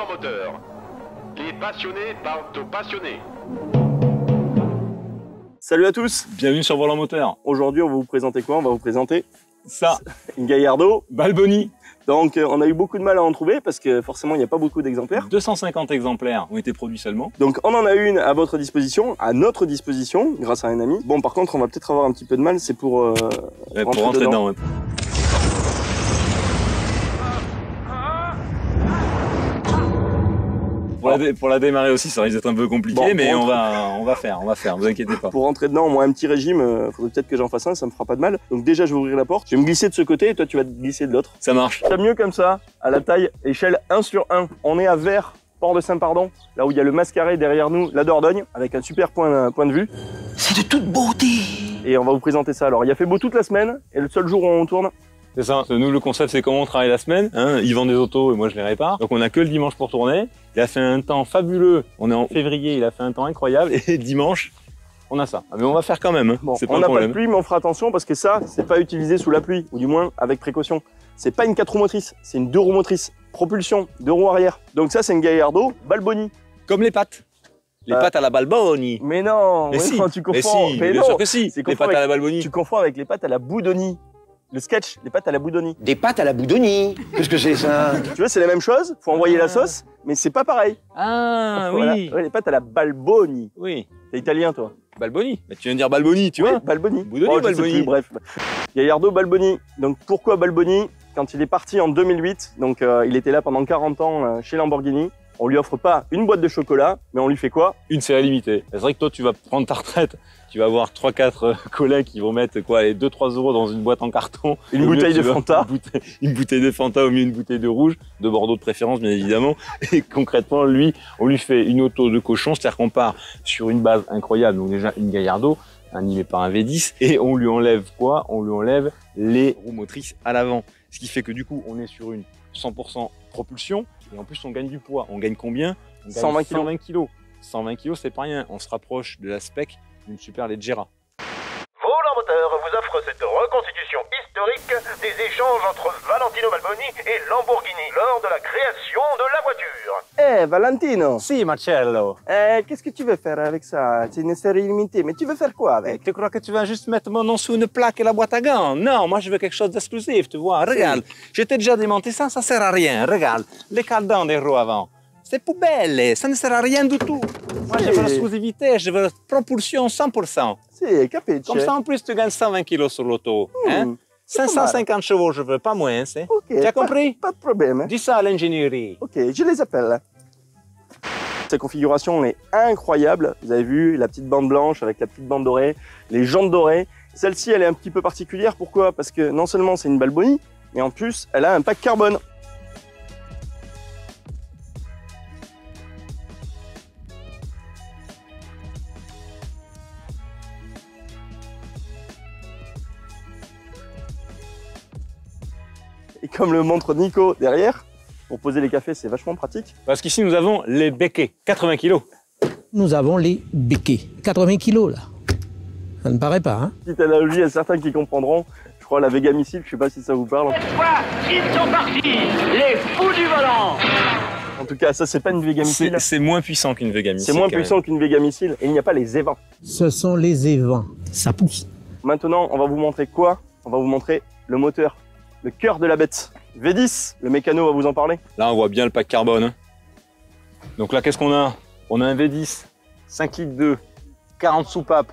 volant moteur. Les passionnés parlent aux passionnés. Salut à tous. Bienvenue sur Volant Moteur. Aujourd'hui, on va vous présenter quoi? On va vous présenter ça, une Gallardo Balboni. Donc, on a eu beaucoup de mal à en trouver parce que forcément, il n'y a pas beaucoup d'exemplaires. 250 exemplaires ont été produits seulement. Donc, on en a une à votre disposition, à notre disposition, grâce à un ami. Bon, par contre, on va peut-être avoir un petit peu de mal, c'est pour rentrer dedans. Ouais. Pour la démarrer aussi, ça risque d'être un peu compliqué, bon, mais on va faire, vous inquiétez pas. Pour rentrer dedans, moi, un petit régime, faudrait peut-être que j'en fasse un, ça me fera pas de mal. Donc déjà, je vais ouvrir la porte, je vais me glisser de ce côté et toi, tu vas te glisser de l'autre. Ça marche. C'est mieux comme ça, à la taille, échelle 1/1. On est à Vers, Port de Saint-Pardon, là où il y a le Mascaret derrière nous, la Dordogne, avec un super point de vue. C'est de toute beauté. Et on va vous présenter ça. Alors, il a fait beau toute la semaine, et le seul jour où on tourne, c'est ça. Nous, le concept, c'est comment on travaille la semaine. Hein, ils vendent des autos et moi, je les répare. Donc, on a que le dimanche pour tourner. Il a fait un temps fabuleux. On est en février, il a fait un temps incroyable. Et dimanche, on a ça. Mais on va faire quand même. Hein. Bon, c'est pas on un n'a problème. Pas de pluie, mais on fera attention parce que ça, c'est pas utilisé sous la pluie, ou du moins avec précaution. C'est pas une 4 roues motrices, c'est une 2 roues motrices. Propulsion, 2 roues arrière. Donc ça, c'est une Gallardo Balboni. Comme les pattes. Les pattes à la Balboni. Mais non, mais si. Non, tu confonds. Mais bien sûr que si. Les pattes à la Balboni. Tu confonds avec les pattes à la Boudoni. Le sketch, les pâtes à la Boudoni. Des pâtes à la Boudoni. Qu'est-ce que c'est ça? Tu vois, c'est la même chose, faut envoyer la sauce, mais c'est pas pareil. Ah voilà. Oui. Ouais, les pâtes à la Balboni. Oui. T'es italien, toi? Balboni. Bah, tu viens de dire Balboni, tu vois? Balboni. Boudoni, Balboni. Bref. Gallardo Balboni. Donc pourquoi Balboni? Quand il est parti en 2008, donc il était là pendant 40 ans chez Lamborghini. On lui offre pas une boîte de chocolat, mais on lui fait quoi? Une série limitée. C'est vrai que toi, tu vas prendre ta retraite, tu vas avoir 3-4 collègues qui vont mettre quoi, les 2-3 euros dans une boîte en carton. Une bouteille de Fanta. Une bouteille de Fanta au milieu d'une bouteille de rouge, de Bordeaux de préférence, bien évidemment. Et concrètement, lui, on lui fait une auto de cochon, c'est-à-dire qu'on part sur une base incroyable, donc déjà une Gallardo, animée par un V10, et on lui enlève quoi? On lui enlève les roues motrices à l'avant. Ce qui fait que du coup, on est sur une 100% propulsion. Et en plus, on gagne du poids. On gagne combien? On gagne 120 kg. 120 kg, c'est pas rien. On se rapproche de la spec d'une Superleggera. Volant Moteur vous offre cette reconstitution historique des échanges entre Valentino Balboni et Lamborghini lors de la création de la voiture. Valentino. Si, Marcello. Qu'est-ce que tu veux faire avec ça? C'est une série limitée, mais tu veux faire quoi avec? Tu crois que tu vas juste mettre mon nom sous une plaque et la boîte à gants? Non, moi je veux quelque chose d'exclusif, tu vois. Regarde, je t'ai déjà démonté ça, ça sert à rien. Regarde, les cardans des roues avant. C'est poubelle, ça ne sert à rien du tout. Moi je veux l'exclusivité, je veux la propulsion 100%. Si, capiche. Comme ça en plus tu gagnes 120 kg sur l'auto. Hein? 550 chevaux, je veux, pas moins. Okay, tu as compris? Pas de problème. Dis ça à l'ingénierie. Ok, je les appelle. Cette configuration est incroyable. Vous avez vu la petite bande blanche avec la petite bande dorée, les jantes dorées. Celle-ci, elle est un petit peu particulière. Pourquoi? Parce que non seulement c'est une Balboni, mais en plus, elle a un pack carbone. Et comme le montre Nico derrière, pour poser les cafés, c'est vachement pratique. Parce qu'ici, nous avons les béquets, 80 kg. Nous avons les béquets, 80 kg là. Ça ne paraît pas, hein? Petite analogie, il y a certains qui comprendront. Je crois la Vega Missile, je sais pas si ça vous parle. Cette fois, ils sont partis, les fous du volant. En tout cas, ça, c'est pas une Vega Missile. C'est moins puissant qu'une Vega Missile. C'est moins puissant qu'une Vega Missile. Et il n'y a pas les évents. Ce sont les évents. Ça pousse. Maintenant, on va vous montrer quoi? On va vous montrer le moteur. Le cœur de la bête. V10, le mécano va vous en parler. Là, on voit bien le pack carbone. Hein. Donc là, qu'est-ce qu'on a? On a un V10, 5 litres 2, 40 soupapes.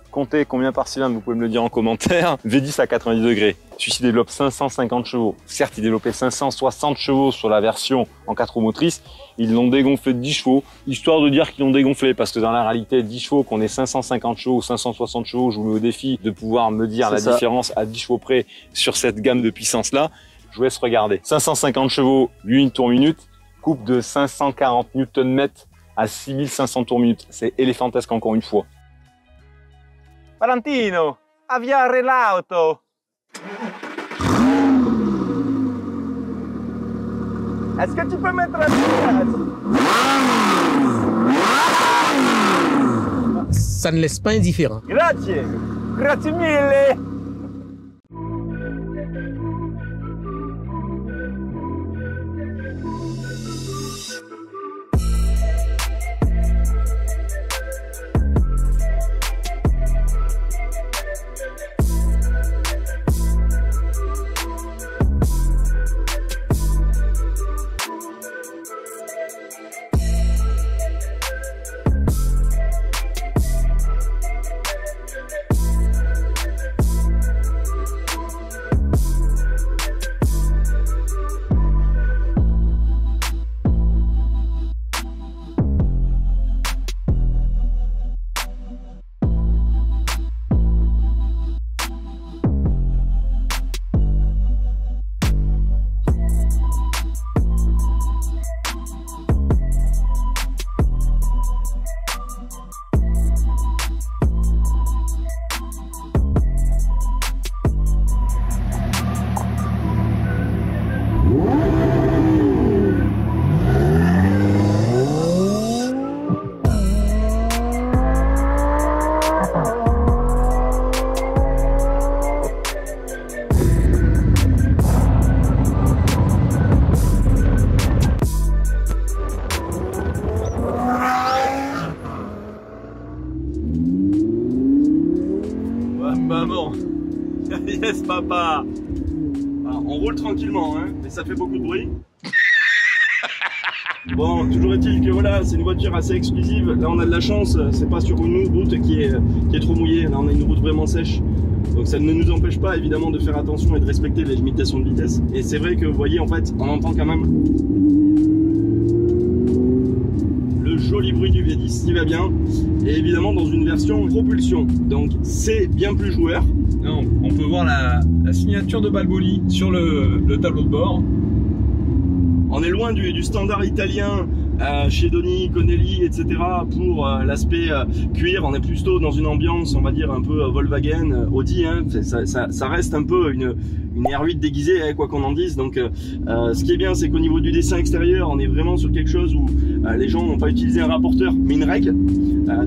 Comptez combien par cylindre, vous pouvez me le dire en commentaire. V10 à 90 degrés. Celui-ci développe 550 chevaux. Certes, il développait 560 chevaux sur la version en 4 roues motrices. Ils l'ont dégonflé de 10 chevaux, histoire de dire qu'ils l'ont dégonflé. Parce que dans la réalité, 10 chevaux, qu'on ait 550 chevaux ou 560 chevaux, je vous mets au défi de pouvoir me dire la différence à 10 chevaux près sur cette gamme de puissance-là. Je vous laisse regarder. 550 chevaux, 8 tours minute, coupe de 540 Nm à 6500 tours minute. C'est éléphantesque encore une fois. Valentino, avviare l'auto. Est-ce que tu peux mettre la vitesse? Ça ne laisse pas indifférent. Grazie. Grazie mille. pas... Alors, on roule tranquillement, hein, mais ça fait beaucoup de bruit. Bon, toujours est-il que voilà, c'est une voiture assez exclusive. Là, on a de la chance, c'est pas sur une route qui est trop mouillée. Là, on a une route vraiment sèche. Donc ça ne nous empêche pas évidemment de faire attention et de respecter les limitations de vitesse. Et c'est vrai que vous voyez, en fait, on entend quand même le joli bruit du V10 qui va bien. Et évidemment dans une version propulsion. Donc c'est bien plus joueur. Non, on peut voir la signature de Balboni sur le tableau de bord. On est loin du standard italien chez Donny, Conelli, etc. pour l'aspect cuir. On est plutôt dans une ambiance, on va dire, un peu Volkswagen, Audi. Hein. Ça reste un peu une R8 déguisée, hein, quoi qu'on en dise. Donc ce qui est bien, c'est qu'au niveau du dessin extérieur, on est vraiment sur quelque chose où les gens n'ont pas utilisé un rapporteur, mais une règle.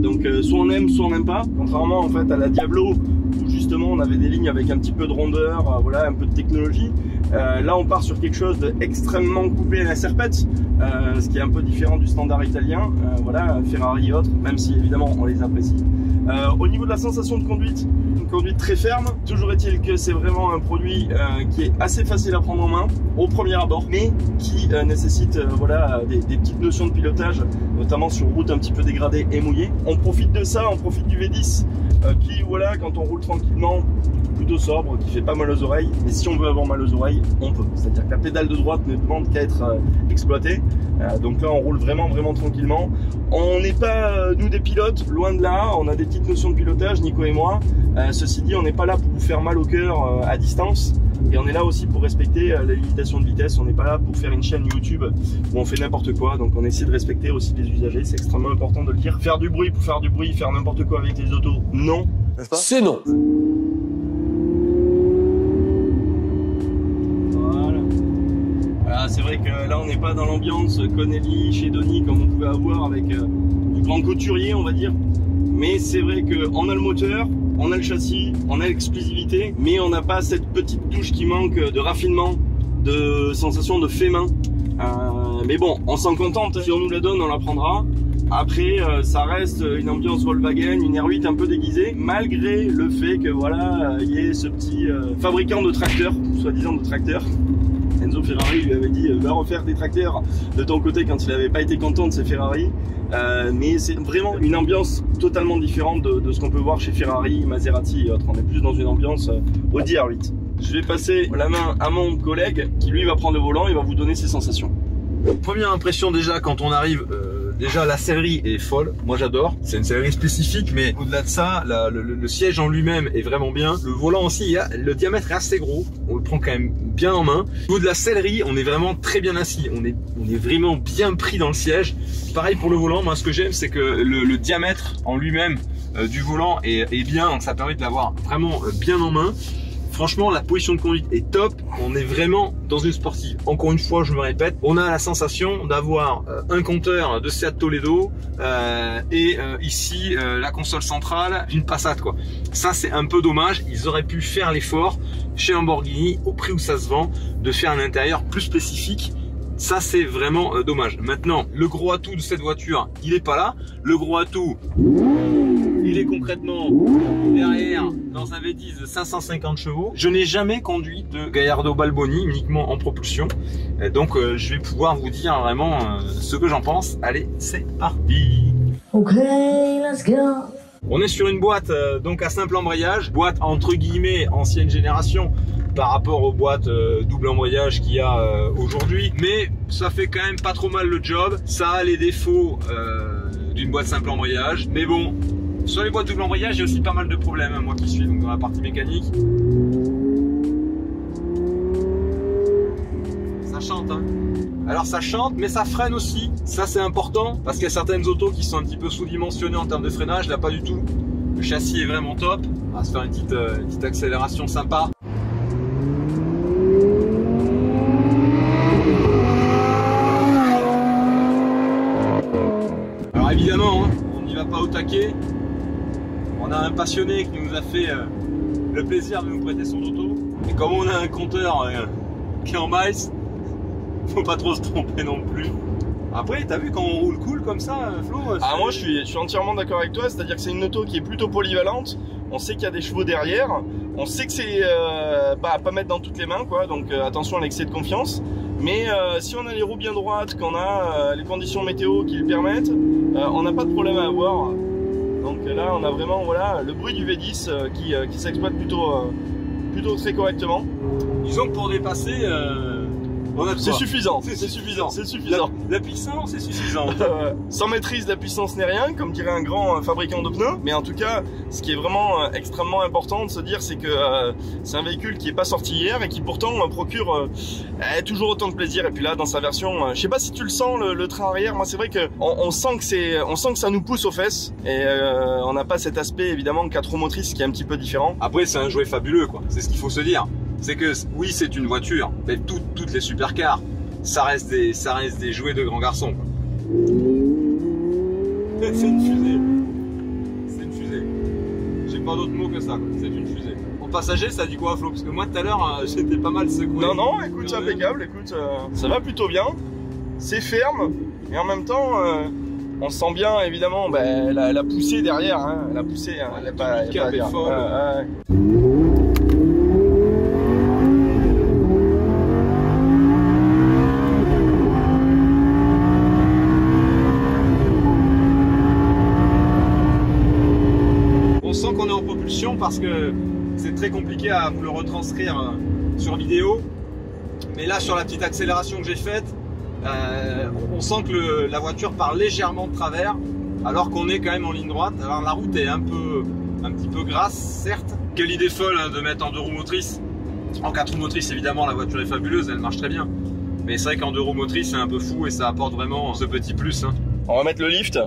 Donc soit on aime, soit on n'aime pas. Contrairement en fait à la Diablo, où justement on avait des lignes avec un petit peu de rondeur, voilà, un peu de technologie. Là on part sur quelque chose d'extrêmement coupé à la serpette, ce qui est un peu différent du standard italien, voilà, Ferrari et autres, même si évidemment on les apprécie. Au niveau de la sensation de conduite, une conduite très ferme. Toujours est-il que c'est vraiment un produit qui est assez facile à prendre en main au premier abord, mais qui nécessite voilà, des petites notions de pilotage, notamment sur route un petit peu dégradée et mouillée. On profite de ça, on profite du V10 qui, voilà, quand on roule tranquillement, plutôt sobre, qui fait pas mal aux oreilles, mais si on veut avoir mal aux oreilles, on peut. C'est-à-dire que la pédale de droite ne demande qu'à être exploitée. Donc là, on roule vraiment tranquillement. On n'est pas, nous, des pilotes, loin de là. On a des petites notions de pilotage, Nico et moi. Ceci dit, on n'est pas là pour vous faire mal au cœur à distance. Et on est là aussi pour respecter la limitation de vitesse. On n'est pas là pour faire une chaîne YouTube où on fait n'importe quoi. Donc on essaie de respecter aussi les usagers. C'est extrêmement important de le dire. Faire du bruit pour faire du bruit, faire n'importe quoi avec les autos, non. N'est-ce pas ? C'est non. Voilà, c'est vrai que là on n'est pas dans l'ambiance Conelli chez Donny comme on pouvait avoir avec du grand couturier, on va dire. Mais c'est vrai qu'on a le moteur, on a le châssis, on a l'exclusivité, mais on n'a pas cette petite touche qui manque de raffinement, de sensation de fait main. Mais bon, on s'en contente, si on nous la donne, on la prendra. Après, ça reste une ambiance Volkswagen, une R8 un peu déguisée, malgré le fait que voilà, il y ait ce petit fabricant de tracteurs, soi-disant de tracteurs. Enzo Ferrari lui avait dit va refaire des tracteurs de ton côté quand il n'avait pas été content de ses Ferrari. Mais c'est vraiment une ambiance totalement différente de ce qu'on peut voir chez Ferrari, Maserati et autres. On est plus dans une ambiance Audi R8. Je vais passer la main à mon collègue qui lui va prendre le volant et va vous donner ses sensations. Première impression déjà quand on arrive, déjà la sellerie est folle, moi j'adore, c'est une sellerie spécifique, mais au-delà de ça, le siège en lui-même est vraiment bien. Le volant aussi, le diamètre est assez gros, on le prend quand même bien en main. Au niveau de la sellerie, on est vraiment très bien assis, on est vraiment bien pris dans le siège. Pareil pour le volant, moi ce que j'aime c'est que le diamètre en lui-même du volant est bien, donc ça permet de l'avoir vraiment bien en main. Franchement, la position de conduite est top. On est vraiment dans une sportive. Encore une fois, je me répète, on a la sensation d'avoir un compteur de Seat Toledo et ici la console centrale d'une Passat, quoi. Ça, c'est un peu dommage. Ils auraient pu faire l'effort chez Lamborghini, au prix où ça se vend, de faire un intérieur plus spécifique. Ça, c'est vraiment dommage. Maintenant, le gros atout de cette voiture, il est pas là. Le gros atout, il est concrètement derrière dans un V10 de 550 chevaux. Je n'ai jamais conduit de Gallardo Balboni, uniquement en propulsion. Et donc, je vais pouvoir vous dire vraiment ce que j'en pense. Allez, c'est parti. Ok, let's go. On est sur une boîte donc à simple embrayage, boîte entre guillemets ancienne génération par rapport aux boîtes double embrayage qu'il y a aujourd'hui, mais ça fait quand même pas trop mal le job. Ça a les défauts d'une boîte simple embrayage, mais bon, sur les boîtes double embrayage, il y a aussi pas mal de problèmes, hein, moi qui suis donc dans la partie mécanique. Ça chante, hein. Alors ça chante, mais ça freine aussi. Ça c'est important parce qu'il y a certaines autos qui sont un petit peu sous-dimensionnées en termes de freinage. Là pas du tout. Le châssis est vraiment top. On va se faire une petite accélération sympa. Alors évidemment, hein, on n'y va pas au taquet. On a un passionné qui nous a fait le plaisir de nous prêter son auto. Et comme on a un compteur qui est en miles, faut pas trop se tromper non plus. Après, t'as vu quand on roule cool comme ça, Flo? Ah, moi je suis entièrement d'accord avec toi, c'est-à-dire que c'est une auto qui est plutôt polyvalente. On sait qu'il y a des chevaux derrière, On sait que c'est à pas mettre dans toutes les mains, quoi, donc attention à l'excès de confiance. Mais si on a les roues bien droites, qu'on a les conditions météo qui le permettent, on n'a pas de problème à avoir. Donc là, on a vraiment voilà, le bruit du V10 qui s'exploite plutôt très correctement. Disons que pour dépasser, c'est suffisant. C'est suffisant. C'est suffisant. La puissance est suffisante. Sans maîtrise, la puissance n'est rien, comme dirait un grand fabricant de pneus. Mais en tout cas, ce qui est vraiment extrêmement important de se dire, c'est que c'est un véhicule qui n'est pas sorti hier et qui pourtant procure toujours autant de plaisir. Et puis là, dans sa version, je sais pas si tu le sens, le train arrière. Moi, c'est vrai que on sent que ça nous pousse aux fesses. Et on n'a pas cet aspect évidemment 4 roues motrices qui est un petit peu différent. Après, c'est un jouet fabuleux, quoi. C'est ce qu'il faut se dire. C'est que oui, c'est une voiture, mais toutes les supercars, ça reste des jouets de grands garçons. C'est une fusée. C'est une fusée. J'ai pas d'autre mot que ça. C'est une fusée. En passager, ça dit quoi, Flo? Parce que moi, tout à l'heure, j'étais pas mal secoué. Non, écoute, c'est impeccable. Écoute, ça va plutôt bien. C'est ferme, et en même temps, on sent bien évidemment la poussée derrière. Hein. La poussée, hein, elle est pas à dire. Qu'on est en propulsion parce que c'est très compliqué à vous le retranscrire sur vidéo, mais là sur la petite accélération que j'ai faite, on sent que la voiture part légèrement de travers alors qu'on est quand même en ligne droite. Alors la route est un petit peu grasse, certes. Quelle idée folle hein, de mettre en 2 roues motrices. En 4 roues motrices évidemment la voiture est fabuleuse, elle marche très bien, mais c'est vrai qu'en 2 roues motrices c'est un peu fou et ça apporte vraiment ce petit plus hein. On va mettre le lift.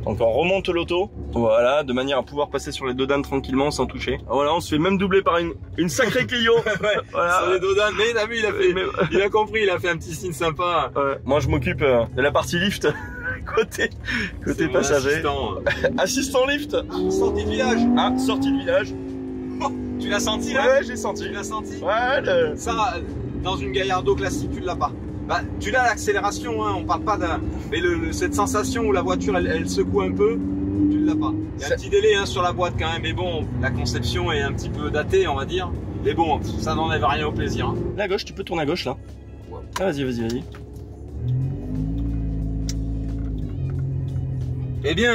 Donc on remonte l'auto, voilà, de manière à pouvoir passer sur les dodanes tranquillement sans toucher. Voilà, on se fait même doubler par une sacrée Clio. Ouais, voilà. Sur les dodanes, mais t'as vu, il a compris, il a fait un petit signe sympa. Ouais. Moi je m'occupe de la partie lift, côté passager. Assistant lift. Sortie de village. Ah, sortie de village. Oh, tu l'as senti là? Ouais, j'ai senti. Tu l'as senti? Ouais. Ça, dans une Gallardo classique, tu l'as pas. Bah, tu l'as l'accélération, hein, on parle pas d'un... Mais cette sensation où la voiture elle secoue un peu, tu l'as pas. Il y a un petit délai hein, sur la boîte quand même, mais bon, la conception est un petit peu datée, on va dire. Mais bon, ça n'enlève rien au plaisir. Hein. La gauche, tu peux tourner à gauche là. Ouais. Ah, vas-y. Eh bien,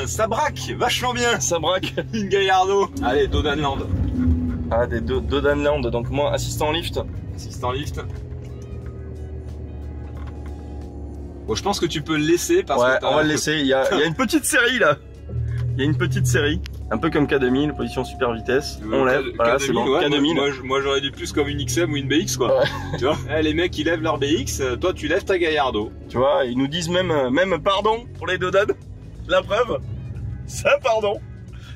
ça braque vachement bien. Ça braque. Une Gallardo. Allez, Dodanland. Ah, des Dodanland, donc moi, assistant lift. Assistant lift. Bon, je pense que tu peux le laisser parce que on va le laisser. Il y a une petite série là. Il y a une petite série. Un peu comme K2000, position super vitesse. On lève. Voilà, c'est bon. Ouais, K2000. Moi j'aurais dit plus comme une XM ou une BX quoi. Ouais. Tu vois les mecs ils lèvent leur BX, toi tu lèves ta Gallardo. Tu vois, ils nous disent même pardon pour les dodanes. La preuve, Saint-Pardon.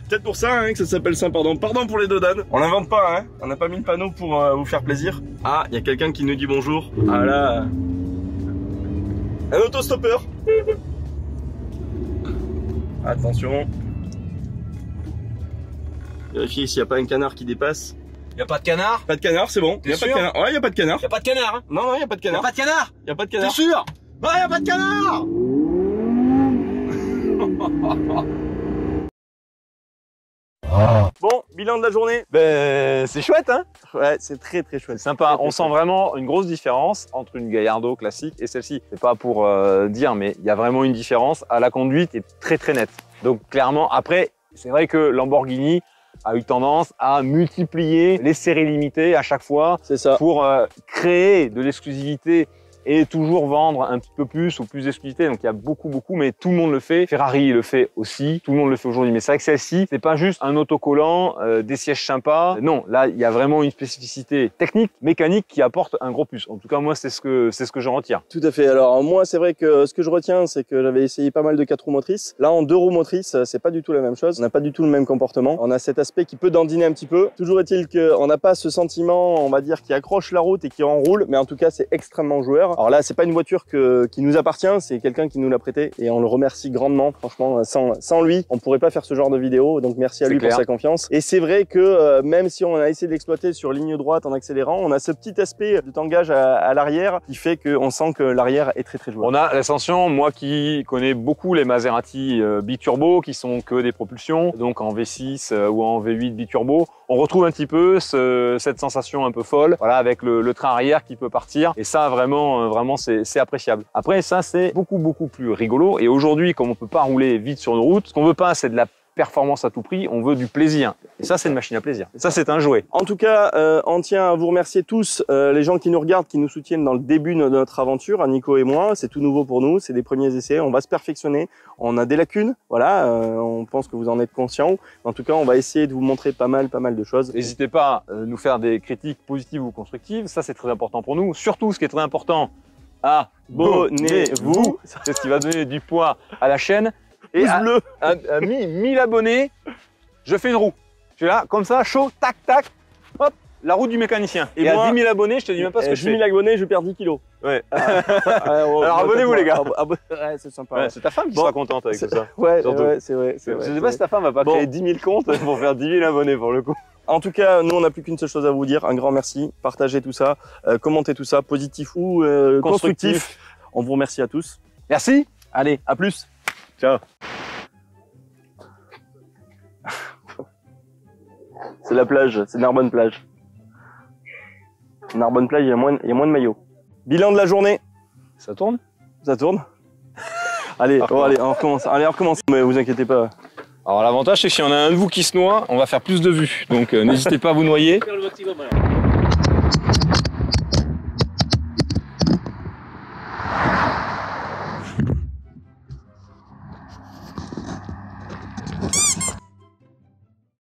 Peut-être pour ça hein, que ça s'appelle Saint-Pardon. Pardon pour les dodanes. On l'invente pas, hein. On n'a pas mis le panneau pour vous faire plaisir. Ah, il y a quelqu'un qui nous dit bonjour. Ah là. Un autostoppeur. Attention. Vérifiez s'il n'y a pas un canard qui dépasse. Il n'y a pas de canard? Pas de canard, c'est bon. Il n'y a pas de canard. Ouais, il n'y a pas de canard. Il n'y a pas de canard hein? Non, il n'y a pas de canard. Il n'y a pas de canard? Il n'y a pas de canard. T'es sûr? Non, il n'y a pas de canard. Bon, bilan de la journée. Ben, c'est chouette, hein? Ouais, c'est très chouette. Sympa. On sent vraiment une grosse différence entre une Gallardo classique et celle-ci. C'est pas pour dire, mais il y a vraiment une différence à la conduite est très nette. Donc clairement, après, c'est vrai que Lamborghini a eu tendance à multiplier les séries limitées à chaque fois pour créer de l'exclusivité et toujours vendre un petit peu plus ou plus d'exclusivité. Donc il y a beaucoup, mais tout le monde le fait. Ferrari le fait aussi, tout le monde le fait aujourd'hui. Mais c'est vrai que celle-ci, c'est pas juste un autocollant, des sièges sympas. Non, là, il y a vraiment une spécificité technique, mécanique qui apporte un gros plus. En tout cas, moi, c'est ce que j'en retire. Tout à fait. Alors moi, c'est vrai que ce que je retiens, c'est que j'avais essayé pas mal de 4 roues motrices. Là, en 2 roues motrices, c'est pas du tout la même chose. On n'a pas du tout le même comportement. On a cet aspect qui peut dandiner un petit peu. Toujours est-il qu'on n'a pas ce sentiment, on va dire, qui accroche la route et qui enroule. Mais en tout cas, c'est extrêmement joueur. faire. Alors là, c'est pas une voiture qui nous appartient, c'est quelqu'un qui nous l'a prêté et on le remercie grandement. Franchement, sans lui, on pourrait pas faire ce genre de vidéo. Donc merci à lui pour sa confiance. Et c'est vrai que même si on a essayé de l'exploiter sur ligne droite en accélérant, on a ce petit aspect de tangage à l'arrière qui fait qu'on sent que l'arrière est très très jouable. On a l'Ascension, moi qui connais beaucoup les Maserati biturbo qui sont que des propulsions, donc en V6 ou en V8 biturbo, on retrouve un petit peu cette sensation un peu folle, voilà, avec le train arrière qui peut partir. Et ça, vraiment, c'est appréciable. Après, ça, c'est beaucoup plus rigolo. Et aujourd'hui, comme on peut pas rouler vite sur une route, ce qu'on veut pas, c'est de la performance à tout prix, on veut du plaisir. Et ça, c'est une machine à plaisir. Et ça, c'est un jouet. En tout cas, on tient à vous remercier tous, les gens qui nous regardent, qui nous soutiennent dans le début de notre aventure, Nico et moi. C'est tout nouveau pour nous, c'est des premiers essais. On va se perfectionner. On a des lacunes, voilà. On pense que vous en êtes conscients. En tout cas, on va essayer de vous montrer pas mal de choses. N'hésitez pas à nous faire des critiques positives ou constructives. Ça, c'est très important pour nous. Surtout, ce qui est très important, abonnez-vous. C'est ce qui va donner du poids à la chaîne. Et à 1000 abonnés, je fais une roue. Je suis là, comme ça, chaud, tac, tac, hop, la roue du mécanicien. Et moi, à 10 000 abonnés, je te dis même pas ce que je fais. 10 000 abonnés, je perds 10 kilos. Ouais. Alors abonnez-vous les gars. Ouais, c'est sympa. Ouais, c'est ta femme qui sera contente avec tout ça. Ouais, c'est vrai. Je sais pas si ta femme va pas créer 10 000 comptes pour faire 10 000 abonnés pour le coup. En tout cas, nous, on n'a plus qu'une seule chose à vous dire. Un grand merci. Partagez tout ça, commentez tout ça, positif ou constructif. On vous remercie à tous. Merci. Allez, à plus. Ciao. C'est la plage, c'est Narbonne plage. Narbonne plage, il y a moins de maillots. Bilan de la journée. Ça tourne? Ça tourne. Allez, allez, on recommence. Allez, on recommence. Mais vous inquiétez pas. Alors l'avantage c'est que si on a un de vous qui se noie, on va faire plus de vues. Donc n'hésitez pas à vous noyer.